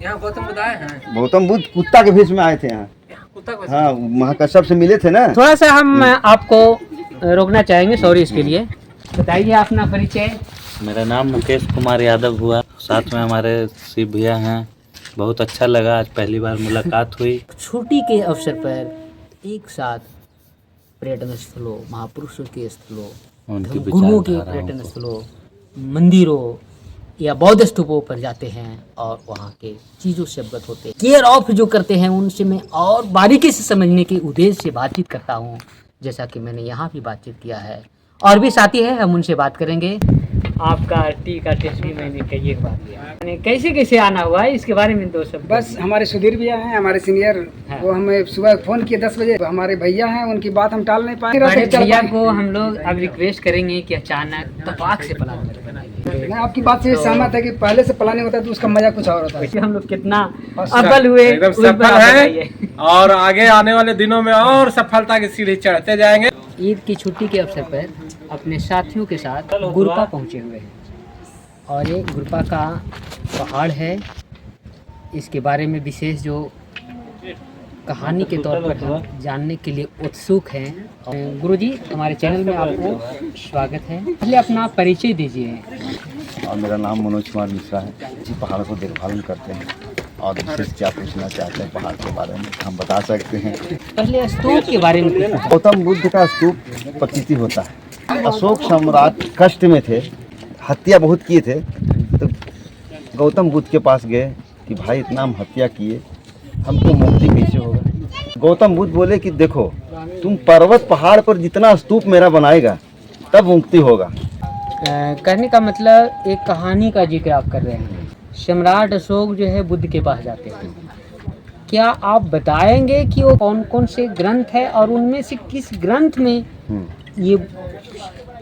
यहाँ गौतम बुद्ध आए हैं। गौतम बुद्ध कुत्ता के भेष में आए थे यहाँ। कुत्ता को हाँ, महाकश्यप से मिले थे ना। थोड़ा सा हम आपको रोकना चाहेंगे, सॉरी इसके लिए। बताइए अपना परिचय। मेरा नाम मुकेश कुमार यादव हुआ, साथ में हमारे शिव भैया हैं। बहुत अच्छा लगा, आज पहली बार मुलाकात हुई। छुट्टी के अवसर पर एक साथ पर्यटन स्थलों, महापुरुषों के स्थलों, उनकी गुरुओं के विचारधाराओं पर्यटन को। स्थलों, मंदिरों या बौद्ध स्तूपों पर जाते हैं और वहाँ के चीज़ों से अवगत होते हैं। केयर ऑफ जो करते हैं उनसे मैं और बारीकी से समझने के उद्देश्य से बातचीत करता हूँ, जैसा कि मैंने यहाँ भी बातचीत किया है। और भी साथी है, हम उनसे बात करेंगे। आपका टी का टेस्ट भी मैंने कई एक बार लिया। कैसे कैसे आना हुआ है इसके बारे में दो सब। बस हमारे सुधीर भैया हैं, हमारे सीनियर। हाँ। वो हमें सुबह फोन किए 10 बजे। हमारे भैया हैं, उनकी बात हम टाल नहीं पाए। बड़े भैया को हम लोग अब रिक्वेस्ट करेंगे कि अचानक तपाक से प्लान बनाइए। मैं आपकी बात से सहमत है कि पहले से प्लानिंग होता है तो उसका मजा कुछ और होता है। वैसे हम लोग कितना अव्वल हुए एकदम उस पर सफल आप है बताइए। और आगे आने वाले दिनों में और सफलता की सीढ़ी चढ़ते जाएंगे। ईद की छुट्टी के अवसर पर अपने साथियों के साथ गुरपा पहुंचे हुए हैं और ये गुरपा का पहाड़ है। इसके बारे में विशेष जो कहानी के तौर पर हम जानने के लिए उत्सुक हैं। और गुरुजी, हमारे चैनल में आपको स्वागत है। पहले अपना परिचय दीजिए। और मेरा नाम मनोज कुमार मिश्रा है जी। पहाड़ को देखभाल करते हैं और विशेष क्या पूछना चाहते हैं पहाड़ के बारे में हम बता सकते हैं। पहले स्तूप के बारे में पूछना। गौतम बुद्ध का स्तूप प्रतीति होता है। अशोक सम्राट कष्ट में थे, हत्या बहुत किए थे, तो गौतम बुद्ध के पास गए कि भाई इतना हम हत्या किए, हमको मुक्ति कैसे होगा। गौतम बुद्ध बोले कि देखो, तुम पर्वत पहाड़ पर जितना स्तूप मेरा बनाएगा तब मुक्ति होगा। कहने का मतलब एक कहानी का जिक्र आप कर रहे हैं। सम्राट अशोक जो है बुद्ध के पास जाते हैं। क्या आप बताएंगे कि वो कौन कौन से ग्रंथ है और उनमें से किस ग्रंथ में ये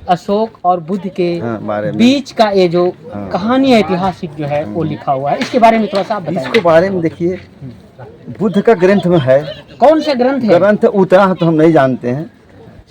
अशोक और बुद्ध के बारे में बीच का ये जो कहानी ऐतिहासिक जो है वो लिखा हुआ है, इसके बारे में थोड़ा सा आप बताइए। इसके बारे में देखिए, बुद्ध का ग्रंथ में है। कौन सा ग्रंथ है? ग्रंथ उतना तो हम नहीं जानते हैं,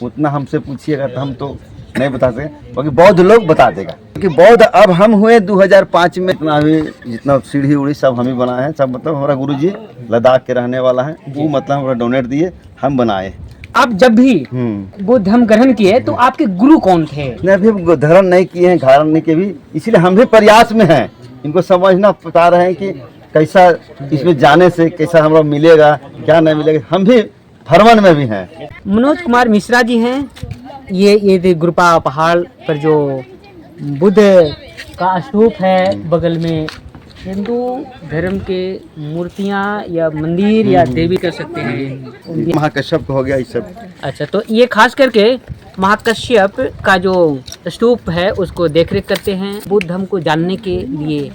उतना हमसे पूछिएगा तो हम तो नहीं बता सके, क्योंकि बौद्ध लोग बता देगा। क्योंकि बौद्ध अब हम हुए 2005 में, इतना भी जितना सीढ़ी उड़ी सब हम ही बनाए हैं। सब मतलब हमारा गुरुजी लद्दाख के रहने वाला है, वो मतलब हमारा डोनेट दिए, हम बनाए। आप जब भी बुद्ध धर्म ग्रहण किए तो आपके गुरु कौन थे? नहीं, भी धारण नहीं किए हैं, धारण नहीं किए भी, इसलिए हम भी प्रयास में हैं। इनको समझना बता रहे हैं कि कैसा इसमें जाने से कैसा हमारा मिलेगा, क्या नहीं मिलेगा। हम भी भ्रमण में भी हैं। मनोज कुमार मिश्रा जी हैं। ये गुरपा पहाड़ पर जो बुद्ध का स्तूप है, बगल में हिंदू धर्म के मूर्तियां या मंदिर या देवी कर सकते हैं। महाकश्यप हो गया ये सब। अच्छा, तो ये खास करके महाकश्यप का जो स्तूप है उसको देखरेख करते हैं। बुद्ध धर्म को जानने के लिए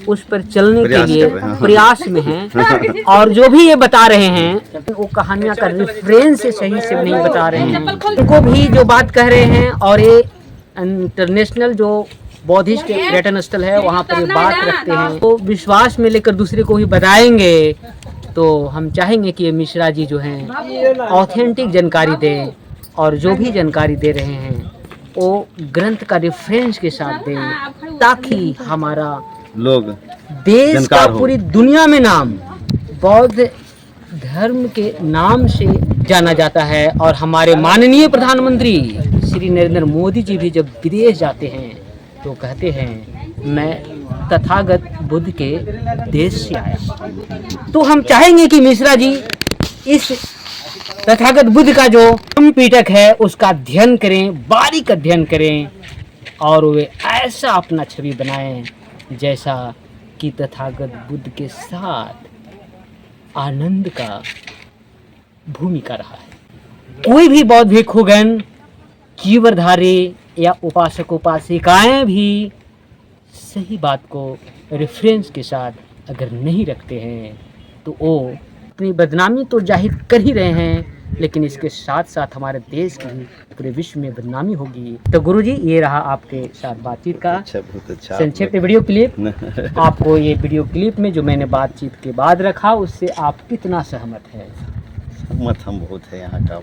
उस पर चलने के लिए प्रयास में हैं। और जो भी ये बता रहे हैं वो कहानियां का रेफरेंस से सही से नहीं बता रहे हैं। उनको भी जो बात कह रहे हैं और ये इंटरनेशनल जो बौद्धिस्ट के पर्यटन स्थल है वहाँ पर ये बात रखते हैं, तो विश्वास में लेकर दूसरे को ही बताएंगे। तो हम चाहेंगे कि ये मिश्रा जी जो हैं ऑथेंटिक जानकारी दें और जो भी जानकारी दे रहे हैं वो ग्रंथ का रेफरेंस के साथ दें, ताकि हमारा लोग देश का पूरी दुनिया में नाम बौद्ध धर्म के नाम से जाना जाता है। और हमारे माननीय प्रधानमंत्री श्री नरेंद्र मोदी जी भी जब विदेश जाते हैं तो कहते हैं मैं तथागत बुद्ध के देश से आया। तो हम चाहेंगे कि मिश्रा जी इस तथागत बुद्ध का जो पीटक है उसका अध्ययन करें, बारीक अध्ययन करें और वे ऐसा अपना छवि बनाएं जैसा कि तथागत बुद्ध के साथ आनंद का भूमिका रहा है। कोई भी बौद्ध भिक्षुगण, चीवरधारी या उपासक उपासिकाएं भी सही बात को रेफरेंस के साथ अगर नहीं रखते हैं तो वो अपनी बदनामी तो जाहिर कर ही रहे हैं, लेकिन इसके साथ साथ हमारे देश की पूरे विश्व में बदनामी होगी। तो गुरुजी, ये रहा आपके साथ बातचीत का बहुत अच्छा संक्षिप्त वीडियो क्लिप। आपको ये वीडियो क्लिप में जो मैंने बातचीत के बाद रखा उससे आप कितना सहमत है? सहमत हम बहुत है, यहाँ का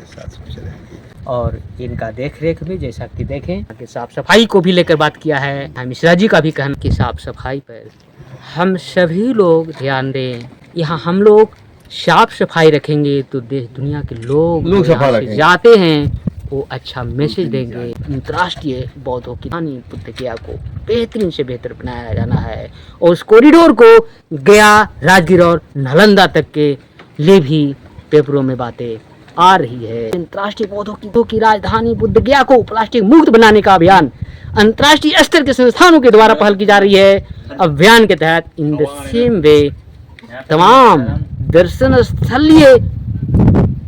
साथ सोच रहे हैं। और इनका देख रेख भी जैसा कि देखें कि साफ सफाई को भी लेकर बात किया है। मिश्रा जी का भी कहना कि साफ सफाई पर हम सभी लोग ध्यान दें, यहाँ हम लोग साफ सफाई रखेंगे तो देश दुनिया के लोग लोग जो यहाँ सफा से रखेंगे। जाते हैं वो अच्छा मैसेज देंगे। अंतर्राष्ट्रीय बौद्धों की रानी बुद्ध गया को बेहतरीन से बेहतर बनाया जाना है और उस कॉरिडोर को गया, राजगीर और नालंदा तक के लिए भी पेपरों में बातें आ रही है। अंतर्राष्ट्रीय बौद्धों की राजधानी बुद्ध गया को प्लास्टिक मुक्त बनाने का अभियान अंतर्राष्ट्रीय स्तर के संस्थानों के द्वारा पहल की जा रही है। अभियान के तहत इन द सेम वे तमाम दर्शन स्थलीय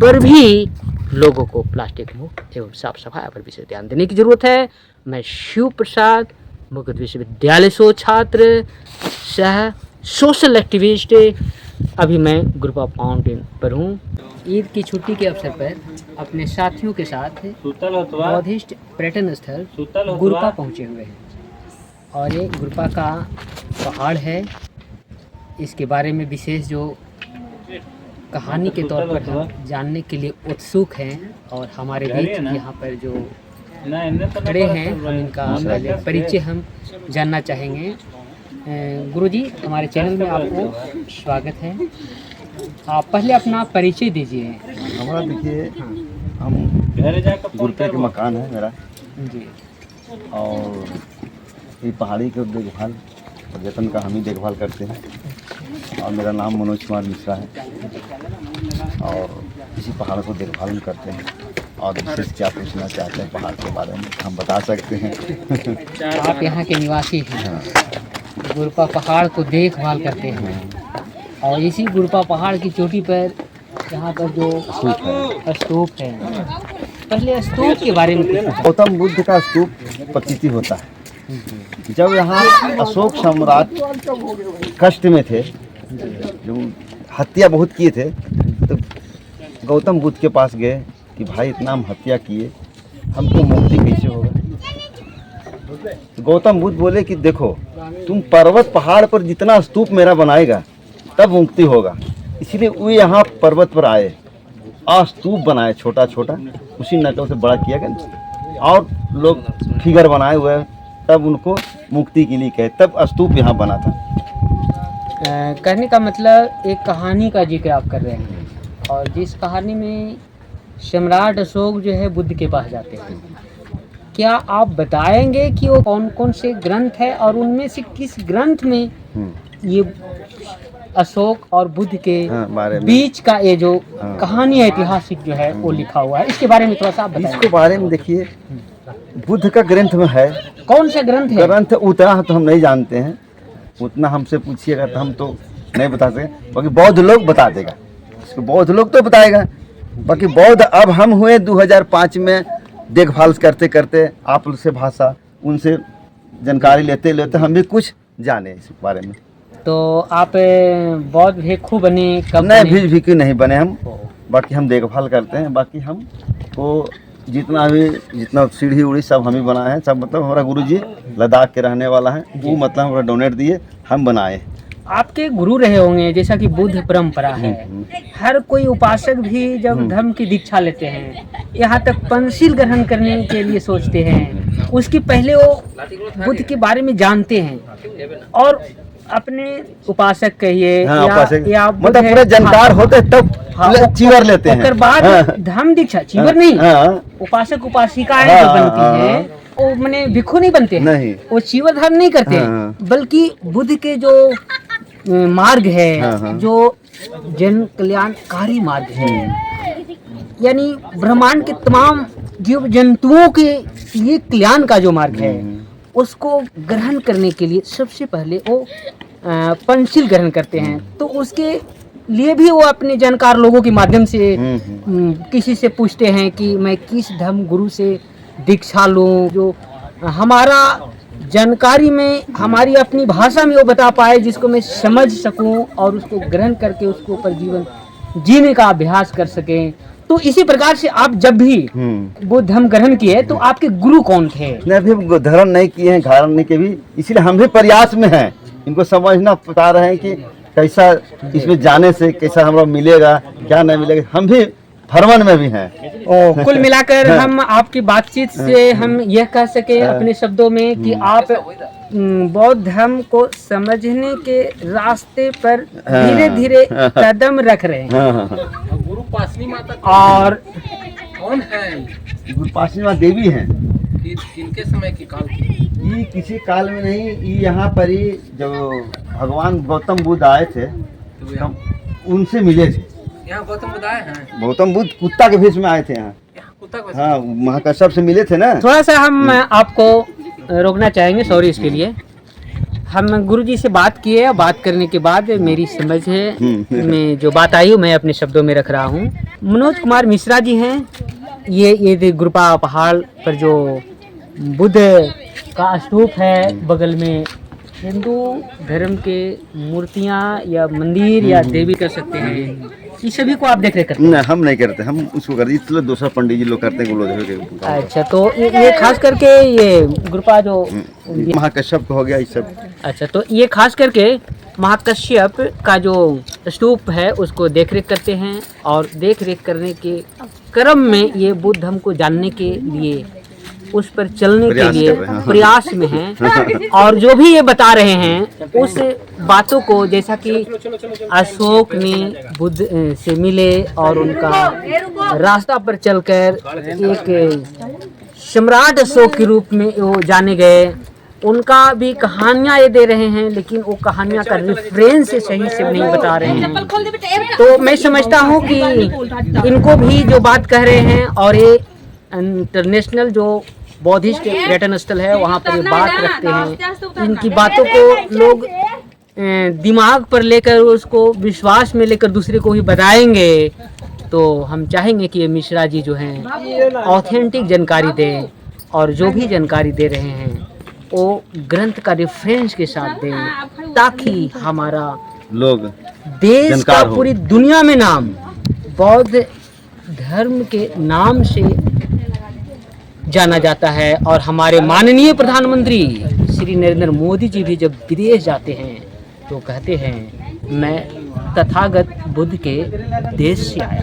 पर भी लोगों को प्लास्टिक मुक्त एवं साफ सफाई पर विशेष ध्यान देने की जरूरत है। मैं शिव प्रसाद मुकुट विश्वविद्यालय शोध छात्र सह सोशल एक्टिविस्ट, अभी मैं ग्रुप ऑफ माउंटेन पर हूँ। ईद की छुट्टी के अवसर पर अपने साथियों के साथ बौद्धिस्ट पर्यटन स्थल गुरपा पहुँचे हुए हैं और ये गुरपा का पहाड़ है। इसके बारे में विशेष जो कहानी के तौर पर हम जानने के लिए उत्सुक हैं और हमारे बीच यहाँ पर जो खड़े हैं हम इनका पहले परिचय हम जानना चाहेंगे। गुरुजी, हमारे चैनल में आपको स्वागत है। आप पहले अपना परिचय दीजिए। हमारा देखिए, हम गुरपे के मकान है मेरा जी, और ये पहाड़ी के देखभाल पर्यटन का हम ही देखभाल करते हैं और मेरा नाम मनोज कुमार मिश्रा है और इसी पहाड़ को देखभाल हम करते हैं। और विशेष क्या पूछना चाहते हैं पहाड़ के बारे में हम बता सकते हैं। आप यहाँ के निवासी हैं, गुरपा पहाड़ को देखभाल करते हैं और इसी गुरपा पहाड़ की चोटी पर यहाँ पर जो स्तूप है, पहले स्तूप के बारे में कुछ गौतम बुद्ध का स्तूप प्रतीति होता है। जब यहाँ अशोक सम्राट कष्ट में थे, जो हत्या बहुत किए थे, तो गौतम बुद्ध के पास गए कि भाई इतना हम हत्या किए, हमको मुक्ति कैसे होगा। तो गौतम बुद्ध बोले कि देखो, तुम पर्वत पहाड़ पर जितना स्तूप मेरा बनाएगा तब मुक्ति होगा। इसलिए वो यहाँ पर्वत पर आए और स्तूप बनाए छोटा छोटा, उसी नकल से बड़ा किया गया और लोग फिगर बनाए हुए हैं, तब उनको मुक्ति के लिए कहे, तब स्तूप यहाँ बना था। कहने का मतलब एक कहानी का जिक्र आप कर रहे हैं और जिस कहानी में सम्राट अशोक जो है बुद्ध के पास जाते हैं, क्या आप बताएंगे कि वो कौन कौन से ग्रंथ है और उनमें से किस ग्रंथ में ये अशोक और बुद्ध के बारे में बीच का ये जो कहानी ऐतिहासिक जो है वो लिखा हुआ है, इसके बारे में थोड़ा सा आप बताएं। इसके बारे में देखिए, बुद्ध का ग्रंथ में है। कौन सा ग्रंथ है? ग्रंथ उतना तो हम नहीं जानते हैं, उतना हमसे पूछिएगा तो हम तो नहीं बता सकें, बाकी बौद्ध लोग बता देगा, इसको बौद्ध लोग तो बताएगा। बाकी बौद्ध अब हम हुए 2005 में देखभाल करते करते आप से भाषा उनसे जानकारी लेते लेते हम भी कुछ जाने इस बारे में। तो आप बौद्ध भिक्षु बने कब? नहीं, भिक्षु नहीं बने हम, बाकी हम देखभाल करते हैं। बाकी हम को जितना सीढ़ी उड़ी सब हम ही बनाए हैं, सब मतलब हमारा गुरुजी लद्दाख के रहने वाला है, वो मतलब हमारा डोनेट दिए, हम बनाए। आपके गुरु रहे होंगे, जैसा कि बुद्ध परंपरा है, हर कोई उपासक भी जब धर्म की दीक्षा लेते हैं, यहाँ तक पंचशील ग्रहण करने के लिए सोचते हैं, उसके पहले वो बुद्ध के बारे में जानते हैं और अपने उपासक कहिए या मतलब पूरे जानकार होते तब चीवर लेते हैं। बाद धर्म दीक्षा चीवर नहीं, उपासक उपासिकाएं जो बनती हैं वो मैंने भिक्षु नहीं बनते हैं, वो चीवर धर्म नहीं करते, बल्कि बुद्ध के जो मार्ग है, जो जन कल्याणकारी मार्ग है, यानी ब्रह्मांड के तमाम जीव जंतुओं के लिए कल्याण का जो मार्ग है, उसको ग्रहण करने के लिए सबसे पहले वो पंचशील ग्रहण करते हैं। तो उसके लिए भी वो अपने जानकार लोगों के माध्यम से किसी से पूछते हैं कि मैं किस धर्म गुरु से दीक्षा लूँ, जो हमारा जानकारी में हमारी अपनी भाषा में वो बता पाए, जिसको मैं समझ सकूं और उसको ग्रहण करके उसके ऊपर जीवन जीने का अभ्यास कर सकें। तो इसी प्रकार से आप जब भी बुद्ध धर्म ग्रहण किए तो आपके गुरु कौन थे? नहीं, अभी धर्म नहीं किए हैं, धारण नहीं किए भी, इसलिए हम भी प्रयास में हैं, इनको समझना पता रहे हैं कि कैसा इसमें जाने से कैसा हमारा मिलेगा, क्या नहीं मिलेगा। हम भी भ्रमण में भी हैं। कुल मिलाकर हम आपकी बातचीत से हम यह कह सके अपने शब्दों में कि आप बौद्ध धर्म को समझने के रास्ते पर धीरे धीरे कदम रख रहे हैं। गुरु पासनी माता और कौन है? गुरु पासनी माता देवी हैं। किनके समय की काल की? ये किसी काल में नहीं, ये यहाँ पर ही जब भगवान गौतम बुद्ध आए थे तब उनसे मिले थे। यहाँ गौतम बुद्ध आए हैं? गौतम बुद्ध कुत्ता के भेष में आए थे यहाँ। कुत्ता को? हाँ, महाकश्यप से मिले थे ना। थोड़ा सा हम आपको रोकना चाहेंगे, सॉरी इसके लिए। हम गुरुजी से बात किए और बात करने के बाद मेरी समझ है में जो बात आई मैं अपने शब्दों में रख रहा हूँ। मनोज कुमार मिश्रा जी हैं, ये गुरुपा पहाड़ पर जो बुद्ध का स्तूप है, बगल में हिंदू धर्म के मूर्तियाँ या मंदिर या देवी कर सकते हैं, ये सभी को आप देख रहे करते हैं? नहीं, हम नहीं करते, हम उसको करते, इसलिए दूसरा पंडित जी लोग करते हैं। लोग अच्छा, तो ये खास करके ये गुरुपा जो महाकश्यप हो गया ये सब। अच्छा, तो ये खास करके महाकश्यप का जो स्तूप है उसको देख रेख करते हैं और देख रेख करने के क्रम में ये बुद्ध धर्म को जानने के लिए उस पर चलने के लिए प्रयास में हैं। और जो भी ये बता रहे हैं उस बातों को, जैसा कि अशोक ने बुद्ध से मिले और उनका रास्ता पर चलकर एक सम्राट अशोक के रूप में वो जाने गए, उनका भी कहानियां ये दे रहे हैं, लेकिन वो कहानियां का रेफरेंस सही से नहीं बता रहे हैं। तो मैं समझता हूँ कि इनको भी जो बात कह रहे हैं और ये इंटरनेशनल जो बौद्धिस्ट पर्यटन स्थल है वहाँ पर ये बात रखते हैं, इनकी बातों को लोग दिमाग पर लेकर उसको विश्वास में लेकर दूसरे को ही बताएंगे। तो हम चाहेंगे कि ये मिश्रा जी जो हैं ऑथेंटिक जानकारी दें और जो भी जानकारी दे रहे हैं वो ग्रंथ का रेफरेंस के साथ दें, ताकि हमारा लोग देश का पूरी दुनिया में नाम बौद्ध धर्म के नाम से जाना जाता है। और हमारे माननीय प्रधानमंत्री श्री नरेंद्र मोदी जी भी जब विदेश जाते हैं तो कहते हैं मैं तथागत बुद्ध के देश से आया।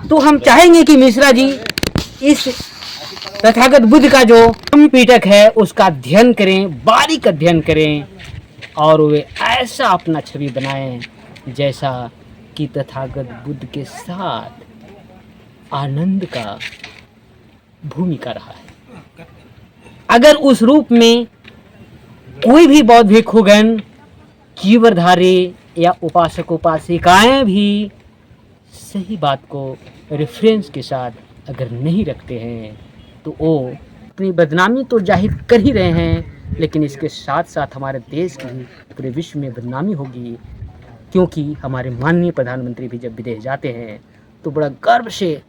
तो हम चाहेंगे कि मिश्रा जी इस तथागत बुद्ध का जो पीठक है उसका अध्ययन करें, बारीक अध्ययन करें और वे ऐसा अपना छवि बनाएं जैसा कि तथागत बुद्ध के साथ आनंद का भूमिका रहा है। अगर उस रूप में कोई भी बौद्ध भिक्षुगण, चीवरधारी या उपासक उपासिकाएं भी सही बात को रेफरेंस के साथ अगर नहीं रखते हैं तो वो अपनी बदनामी तो जाहिर कर ही रहे हैं, लेकिन इसके साथ साथ हमारे देश की पूरे विश्व में बदनामी होगी। क्योंकि हमारे माननीय प्रधानमंत्री भी जब विदेश जाते हैं तो बड़ा गर्व से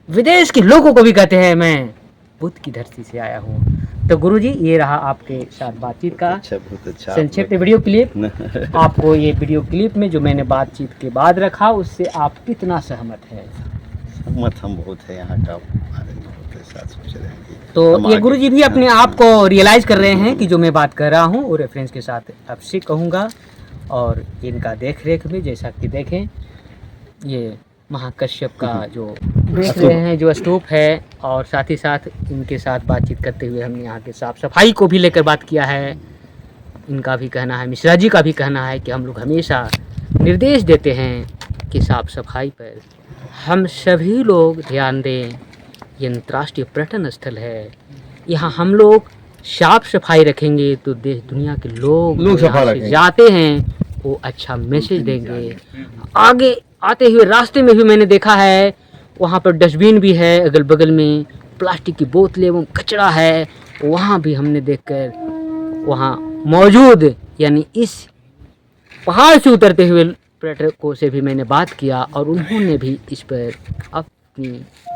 विदेश के लोगों को भी कहते हैं मैं बुद्ध की धरती से आया हूँ। तो गुरुजी ये रहा आपके साथ बातचीत का बहुत अच्छा संक्षिप्त वीडियो क्लिप। आपको ये वीडियो क्लिप में जो मैंने बातचीत के बाद रखा उससे आप कितना सहमत है? सहमत हम बहुत है, यहाँ का साथ सोच रहे हैं। तो ये गुरुजी भी अपने आप को रियलाइज कर रहे हैं कि जो मैं बात कर रहा हूँ वो रेफरेंस के साथ आपसे कहूँगा। और इनका देख रेख भी जैसा कि देखें ये महाकश्यप का जो देख रहे हैं जो स्तूप है, और साथ ही साथ इनके साथ बातचीत करते हुए हमने यहाँ के साफ़ सफाई को भी लेकर बात किया है। इनका भी कहना है, मिश्रा जी का भी कहना है कि हम लोग हमेशा निर्देश देते हैं कि साफ़ सफाई पर हम सभी लोग ध्यान दें। ये अंतर्राष्ट्रीय पर्यटन स्थल है, यहाँ हम लोग साफ सफाई रखेंगे तो देश दुनिया के लोग यहाँ से जाते हैं वो अच्छा मैसेज देंगे। आगे आते हुए रास्ते में भी मैंने देखा है वहाँ पर डस्टबिन भी है, अगल बगल में प्लास्टिक की बोतलें एवं कचरा है, वहाँ भी हमने देखकर वहाँ मौजूद यानी इस पहाड़ से उतरते हुए पर्यटकों से भी मैंने बात किया और उन्होंने भी इस पर अपनी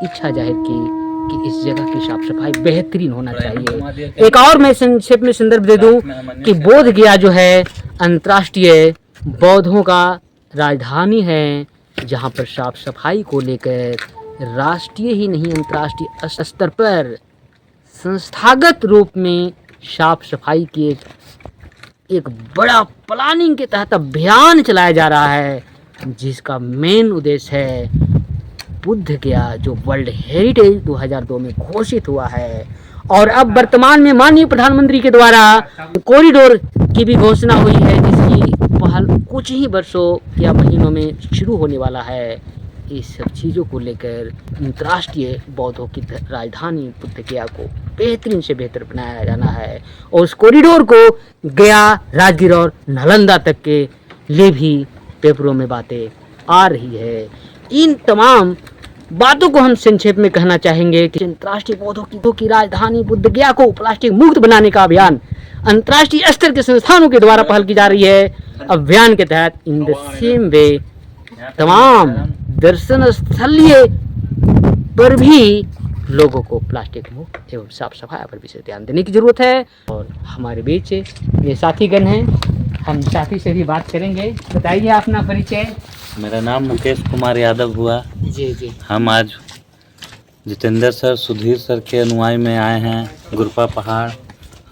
इच्छा जाहिर की कि इस जगह की साफ सफाई बेहतरीन होना चाहिए। एक और मैं संक्षेप में संदर्भ दे दूं कि बोध गया जो है अंतर्राष्ट्रीय बौद्धों का राजधानी है, जहां पर साफ सफाई को लेकर राष्ट्रीय ही नहीं अंतर्राष्ट्रीय स्तर पर संस्थागत रूप में साफ सफाई की एक बड़ा प्लानिंग के तहत अभियान चलाया जा रहा है, जिसका मेन उद्देश्य है बुद्ध गया जो वर्ल्ड हेरिटेज 2002 में घोषित हुआ है, और अब वर्तमान में माननीय प्रधानमंत्री के द्वारा कॉरिडोर की भी घोषणा हुई है, जिसकी पहल कुछ ही वर्षों या महीनों में शुरू होने वाला है। इस सब चीज़ों को लेकर अंतर्राष्ट्रीय बौद्धों की राजधानी बुद्ध गया को बेहतरीन से बेहतर बनाया जाना है, और उस कॉरिडोर को गया, राजगीर और नालंदा तक के लिए भी पेपरों में बातें आ रही है। इन तमाम बातों को हम संक्षेप में कहना चाहेंगे कि अंतर्राष्ट्रीय बौद्धों की राजधानी बुद्ध गया को प्लास्टिक मुक्त बनाने का अभियान अंतर्राष्ट्रीय स्तर के संस्थानों के द्वारा पहल की जा रही है। अभियान के तहत इन द सेम वे तमाम दर्शन स्थलीय पर भी लोगों को प्लास्टिक मुक्त एवं साफ सफाई पर विशेष ध्यान देने की जरूरत है। और हमारे बीच ये साथीगण हैं, हम साथी से भी बात करेंगे। बताइए अपना परिचय। मेरा नाम मुकेश कुमार यादव हुआ। जी जी। हम आज जितेंद्र सर, सुधीर सर के अनुयायी में आए हैं गुरपा पहाड़,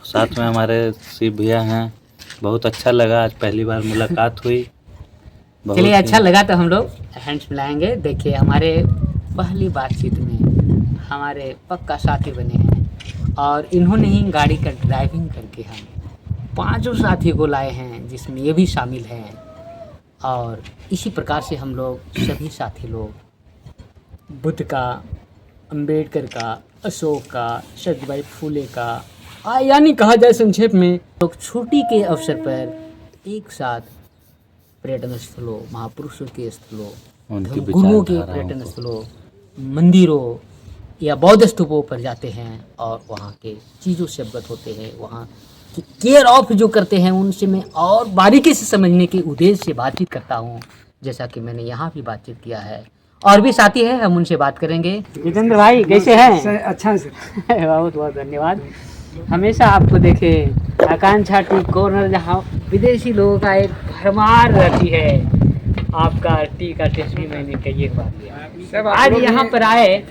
साथ में हमारे शिव भैया हैं। बहुत अच्छा लगा, आज पहली बार मुलाकात हुई। चलिए, अच्छा लगा तो हम लोग हैंड्स मिलाएंगे। देखिए, हमारे पहली बातचीत में हमारे पक्का साथी बने हैं, और इन्होंने ही गाड़ी का ड्राइविंग करके हम 5 साथी को लाए हैं, जिसमें ये भी शामिल हैं। और इसी प्रकार से हम लोग सभी साथी लोग बुद्ध का, अंबेडकर का, अशोक का, सावित्रीबाई फुले का, यानी कहा जाए संक्षेप में, लोग छुट्टी के अवसर पर एक साथ पर्यटन स्थलों, महापुरुषों के स्थलों, गुरुओं के पर्यटन स्थलों, मंदिरों या बौद्ध स्तूपों पर जाते हैं और वहाँ के चीज़ों से अवगत होते हैं। वहाँ की केयर ऑफ जो करते हैं उनसे मैं और बारीकी से समझने के उद्देश्य से बातचीत करता हूँ, जैसा कि मैंने यहाँ भी बातचीत किया है। और भी साथी है, हम उनसे बात करेंगे। जितेंद्र भाई कैसे हैं? अच्छा सर। बहुत बहुत धन्यवाद। हमेशा आपको देखे आकांक्षा टी कॉर्नर, जहाँ विदेशी लोगों का एक भरमार रहती है। आपका टी का टेस्ट भी मैंने कई बार लिया। आज यहाँ पर आए,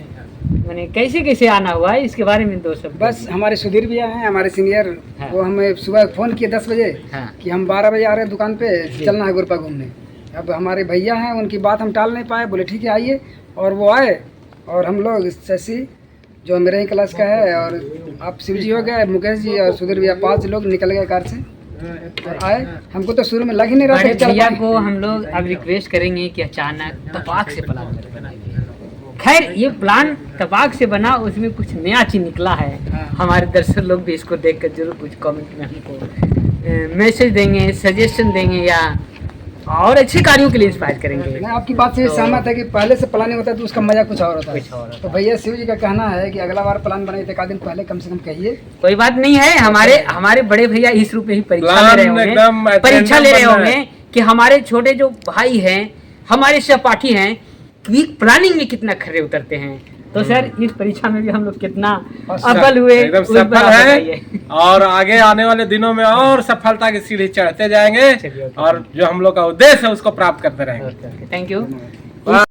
मैंने कैसे कैसे आना हुआ है इसके बारे में 2 शब्द। बस हमारे सुधीर भैया हैं, हमारे सीनियर। हाँ। वो हमें सुबह फ़ोन किए 10 बजे। हाँ। कि हम 12 बजे आ रहे हैं दुकान पे, चलना है गुरपा घूमने। अब हमारे भैया हैं, उनकी बात हम टाल नहीं पाए, बोले ठीक है आइए। और वो आए, और हम लोग शशि जो मेरे ही क्लास का है, और आप शिव जी हो गए, मुकेश जी और सुधीर भैया, 5 लोग निकल गए कार से और आए। हमको तो शुरू में लग ही नहीं रहा था कि चल भैया पाए। को हम लोग अब रिक्वेस्ट करेंगे कि अचानक तपाक से प्लान बनाइए। खैर, ये प्लान तपाक से बना, उसमें कुछ नया चीज निकला है। हमारे दर्शक लोग भी इसको देखकर जरूर कुछ कमेंट में हमको मैसेज देंगे, सजेशन देंगे, या और अच्छे कार्यों के लिए इंस्पायर करेंगे। मैं आपकी बात से सहमत है कि पहले से प्लानिंग होता है तो उसका मजा कुछ और होता है। कुछ और होता है। तो भैया शिव जी का कहना है कि अगला बार प्लान बनाइए तो 1 दिन पहले कम से कम कहिए। कोई बात नहीं है, हमारे बड़े भैया इस रूप में ही परीक्षा ले रहे एकदम होंगे, परीक्षा ले रहे बन रहा है। होंगे कि हमारे छोटे जो भाई हैं, हमारे सहपाठी हैं, कि प्लानिंग में कितना खरे उतरते हैं। तो सर, इस परीक्षा में भी हम लोग कितना अव्वल हुए, एकदम उस पर सफल आप है, बताइए। और आगे आने वाले दिनों में और सफलता की सीढ़ी चढ़ते जाएंगे, चलिए, और जो हम लोग का उद्देश्य है उसको प्राप्त करते रहेंगे। Thank you.